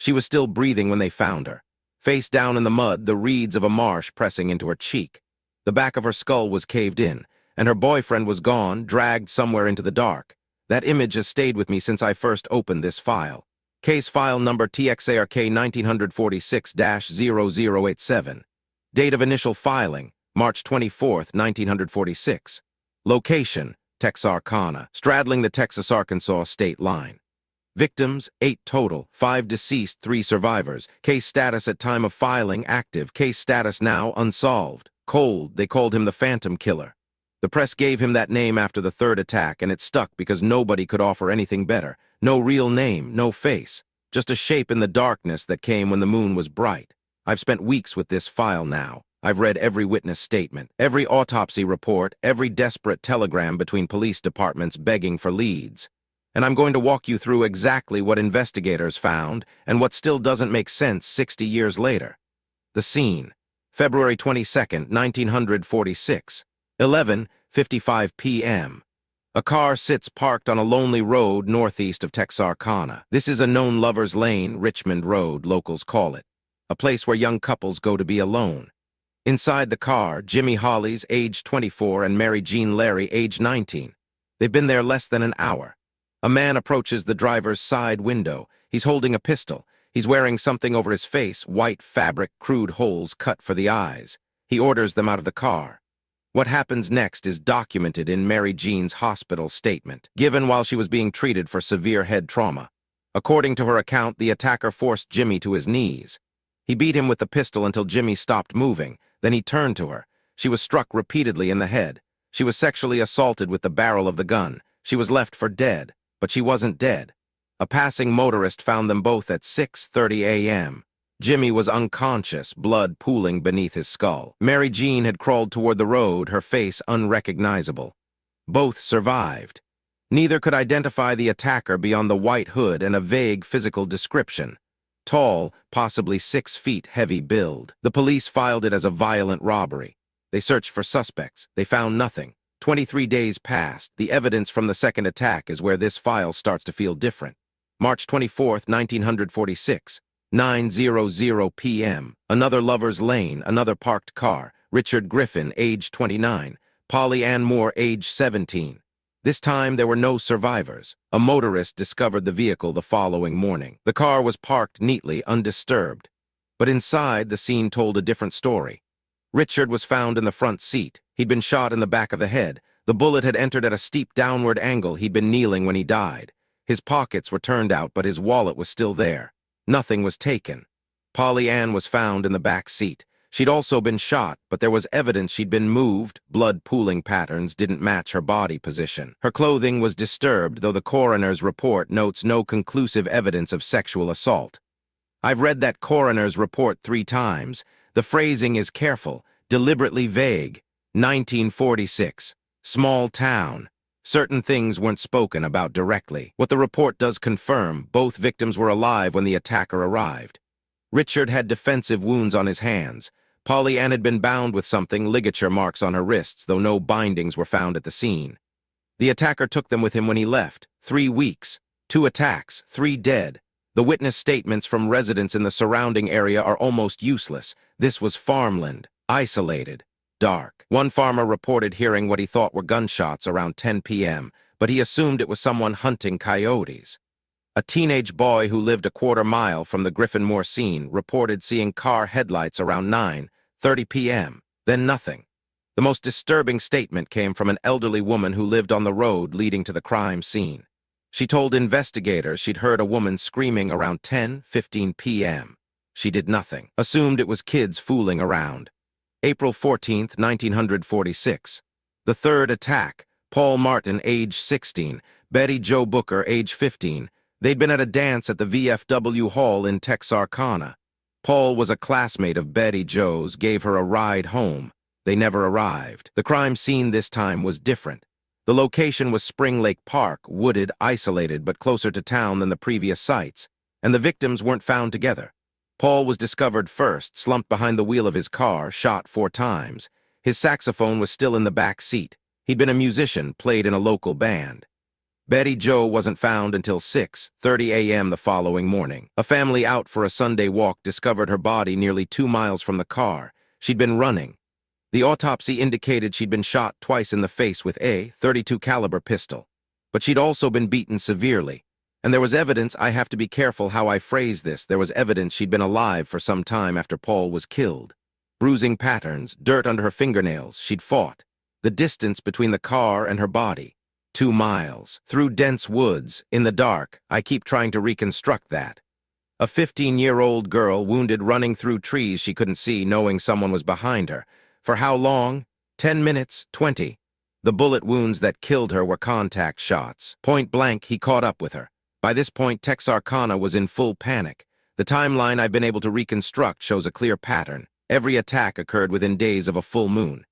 She was still breathing when they found her. Face down in the mud, the reeds of a marsh pressing into her cheek. The back of her skull was caved in, and her boyfriend was gone, dragged somewhere into the dark. That image has stayed with me since I first opened this file. Case file number TXARK 1946-0087. Date of initial filing, March 24, 1946. Location, Texarkana, straddling the Texas-Arkansas state line. Victims, 8 total, 5 deceased, 3 survivors. Case status at time of filing, active. Case status now, unsolved. Cold, they called him the Phantom Killer. The press gave him that name after the third attack, and it stuck because nobody could offer anything better. No real name, no face. Just a shape in the darkness that came when the moon was bright. I've spent weeks with this file now. I've read every witness statement, every autopsy report, every desperate telegram between police departments begging for leads. And I'm going to walk you through exactly what investigators found and what still doesn't make sense 60 years later. The scene, February 22, 1946, 11:55 p.m. A car sits parked on a lonely road northeast of Texarkana. This is a known lover's lane, Richmond Road, locals call it. A place where young couples go to be alone. Inside the car, Jimmy Hollies, age 24, and Mary Jean Larry, age 19. They've been there less than an hour. A man approaches the driver's side window. He's holding a pistol. He's wearing something over his face, white fabric, crude holes cut for the eyes. He orders them out of the car. What happens next is documented in Mary Jean's hospital statement, given while she was being treated for severe head trauma. According to her account, the attacker forced Jimmy to his knees. He beat him with the pistol until Jimmy stopped moving. Then he turned to her. She was struck repeatedly in the head. She was sexually assaulted with the barrel of the gun. She was left for dead. But she wasn't dead. A passing motorist found them both at 6:30 a.m. Jimmy was unconscious, blood pooling beneath his skull. Mary Jean had crawled toward the road, her face unrecognizable. Both survived. Neither could identify the attacker beyond the white hood and a vague physical description. Tall, possibly 6 feet, heavy build. The police filed it as a violent robbery. They searched for suspects. They found nothing. 23 days passed. The evidence from the second attack is where this file starts to feel different. March 24, 1946, 9:00 p.m. Another lover's lane, another parked car. Richard Griffin, age 29. Polly Ann Moore, age 17. This time there were no survivors. A motorist discovered the vehicle the following morning. The car was parked neatly, undisturbed. But inside, the scene told a different story. Richard was found in the front seat. He'd been shot in the back of the head. The bullet had entered at a steep downward angle. He'd been kneeling when he died. His pockets were turned out, but his wallet was still there. Nothing was taken. Polly Ann was found in the back seat. She'd also been shot, but there was evidence she'd been moved. Blood pooling patterns didn't match her body position. Her clothing was disturbed, though the coroner's report notes no conclusive evidence of sexual assault. I've read that coroner's report 3 times. The phrasing is careful, deliberately vague. 1946. Small town. Certain things weren't spoken about directly. What the report does confirm, both victims were alive when the attacker arrived. Richard had defensive wounds on his hands. Polly Ann had been bound with something, ligature marks on her wrists, though no bindings were found at the scene. The attacker took them with him when he left. 3 weeks. 2 attacks. 3 dead. The witness statements from residents in the surrounding area are almost useless. This was farmland, isolated, dark. One farmer reported hearing what he thought were gunshots around 10 p.m., but he assumed it was someone hunting coyotes. A teenage boy who lived a quarter mile from the Griffin Moore scene reported seeing car headlights around 9:30 p.m., then nothing. The most disturbing statement came from an elderly woman who lived on the road leading to the crime scene. She told investigators she'd heard a woman screaming around 10:15 p.m. She did nothing, assumed it was kids fooling around. April 14, 1946. The third attack. Paul Martin, age 16. Betty Jo Booker, age 15. They'd been at a dance at the VFW Hall in Texarkana. Paul was a classmate of Betty Jo's, gave her a ride home. They never arrived. The crime scene this time was different. The location was Spring Lake Park, wooded, isolated, but closer to town than the previous sites, and the victims weren't found together. Paul was discovered first, slumped behind the wheel of his car, shot 4 times. His saxophone was still in the back seat. He'd been a musician, played in a local band. Betty Jo wasn't found until 6:30 a.m. the following morning. A family out for a Sunday walk discovered her body nearly 2 miles from the car. She'd been running. The autopsy indicated she'd been shot twice in the face with a .32 caliber pistol. But she'd also been beaten severely. And there was evidence, I have to be careful how I phrase this, there was evidence she'd been alive for some time after Paul was killed. Bruising patterns, dirt under her fingernails, she'd fought. The distance between the car and her body. 2 miles. Through dense woods, in the dark, I keep trying to reconstruct that. A 15-year-old girl wounded running through trees she couldn't see, knowing someone was behind her. For how long? 10 minutes, 20. The bullet wounds that killed her were contact shots. Point blank, he caught up with her. By this point, Texarkana was in full panic. The timeline I've been able to reconstruct shows a clear pattern. Every attack occurred within days of a full moon.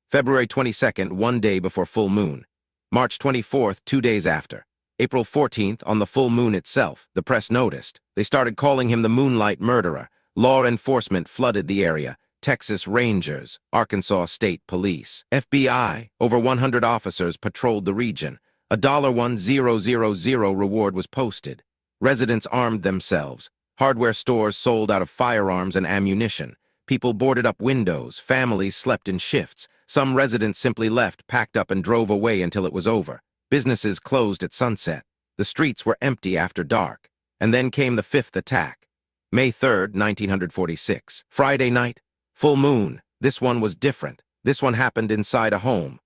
February 22nd, 1 day before full moon. March 24th, 2 days after. April 14th, on the full moon itself, the press noticed. They started calling him the Moonlight murderer. Law enforcement flooded the area. Texas Rangers, Arkansas State Police, FBI, over 100 officers patrolled the region. A $1,000 reward was posted. Residents armed themselves. Hardware stores sold out of firearms and ammunition. People boarded up windows. Families slept in shifts. Some residents simply left, packed up, and drove away until it was over. Businesses closed at sunset. The streets were empty after dark. And then came the fifth attack. May 3rd, 1946. Friday night. Full moon. This one was different. This one happened inside a home.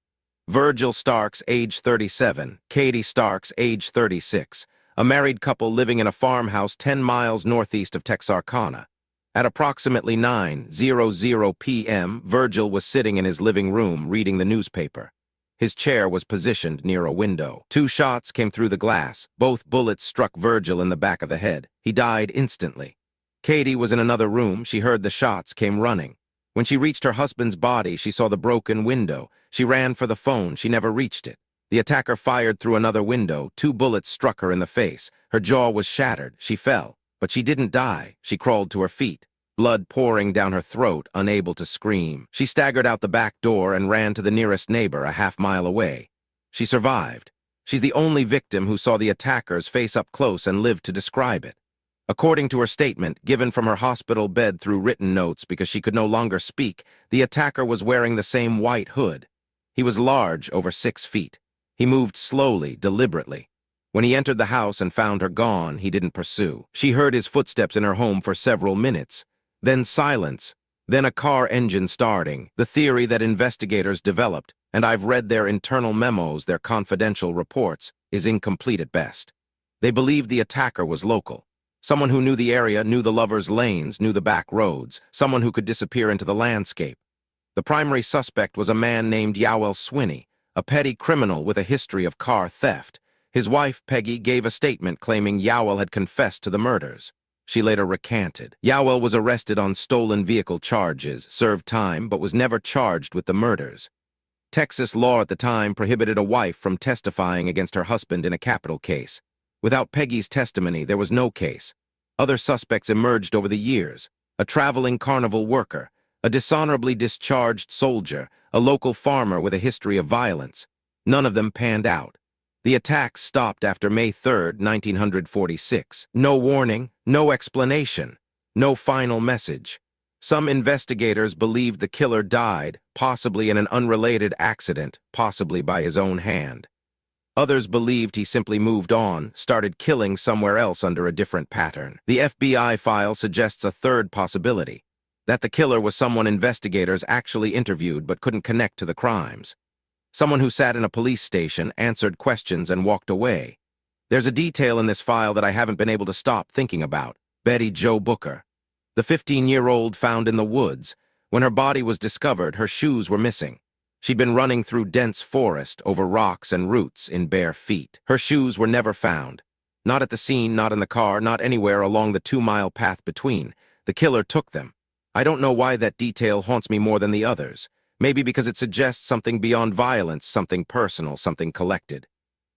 Virgil Starks, age 37. Katie Starks, age 36. A married couple living in a farmhouse 10 miles northeast of Texarkana. At approximately 9:00 p.m., Virgil was sitting in his living room reading the newspaper. His chair was positioned near a window. 2 shots came through the glass. Both bullets struck Virgil in the back of the head. He died instantly. Katie was in another room. She heard the shots, came running. When she reached her husband's body, she saw the broken window. She ran for the phone. She never reached it. The attacker fired through another window. 2 bullets struck her in the face. Her jaw was shattered. She fell. But she didn't die. She crawled to her feet, blood pouring down her throat, unable to scream. She staggered out the back door and ran to the nearest neighbor a half-mile away. She survived. She's the only victim who saw the attackers face up close and lived to describe it. According to her statement, given from her hospital bed through written notes because she could no longer speak, the attacker was wearing the same white hood. He was large, over 6 feet. He moved slowly, deliberately. When he entered the house and found her gone, he didn't pursue. She heard his footsteps in her home for several minutes. Then silence. Then a car engine starting. The theory that investigators developed, and I've read their internal memos, their confidential reports, is incomplete at best. They believed the attacker was local. Someone who knew the area, knew the lovers' lanes, knew the back roads. Someone who could disappear into the landscape. The primary suspect was a man named Yowell Swinney, a petty criminal with a history of car theft. His wife, Peggy, gave a statement claiming Yowell had confessed to the murders. She later recanted. Yowell was arrested on stolen vehicle charges, served time, but was never charged with the murders. Texas law at the time prohibited a wife from testifying against her husband in a capital case. Without Peggy's testimony, there was no case. Other suspects emerged over the years. A traveling carnival worker, a dishonorably discharged soldier, a local farmer with a history of violence. None of them panned out. The attacks stopped after May 3rd, 1946. No warning, no explanation, no final message. Some investigators believed the killer died, possibly in an unrelated accident, possibly by his own hand. Others believed he simply moved on, started killing somewhere else under a different pattern. The FBI file suggests a third possibility, that the killer was someone investigators actually interviewed but couldn't connect to the crimes. Someone who sat in a police station, answered questions, and walked away. There's a detail in this file that I haven't been able to stop thinking about. Betty Jo Booker. The 15-year-old found in the woods. When her body was discovered, her shoes were missing. She'd been running through dense forest, over rocks and roots, in bare feet. Her shoes were never found. Not at the scene, not in the car, not anywhere along the 2-mile path between. The killer took them. I don't know why that detail haunts me more than the others. Maybe because it suggests something beyond violence, something personal, something collected.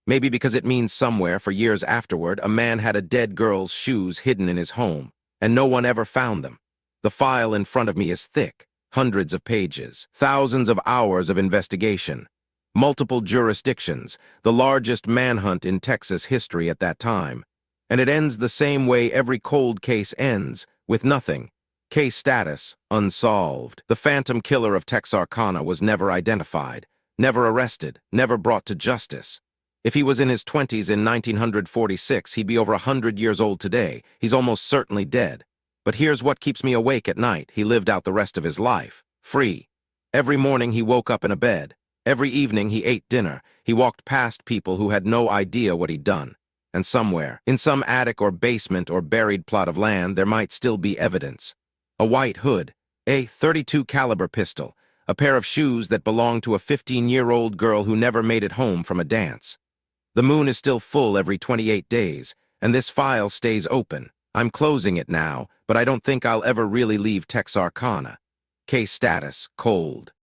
Maybe because it means somewhere, for years afterward, a man had a dead girl's shoes hidden in his home, and no one ever found them. The file in front of me is thick, hundreds of pages, thousands of hours of investigation. multiple jurisdictions, the largest manhunt in Texas history at that time. And it ends the same way every cold case ends, with nothing. Case status, unsolved. The Phantom Killer of Texarkana was never identified, never arrested, never brought to justice. If he was in his 20s in 1946, he'd be over 100 years old today. He's almost certainly dead. But here's what keeps me awake at night. He lived out the rest of his life, free. Every morning he woke up in a bed. Every evening he ate dinner. He walked past people who had no idea what he'd done. And somewhere, in some attic or basement or buried plot of land, there might still be evidence. A white hood, a .32 caliber pistol, a pair of shoes that belonged to a 15-year-old girl who never made it home from a dance. The moon is still full every 28 days, and this file stays open. I'm closing it now, but I don't think I'll ever really leave Texarkana. Case status, cold.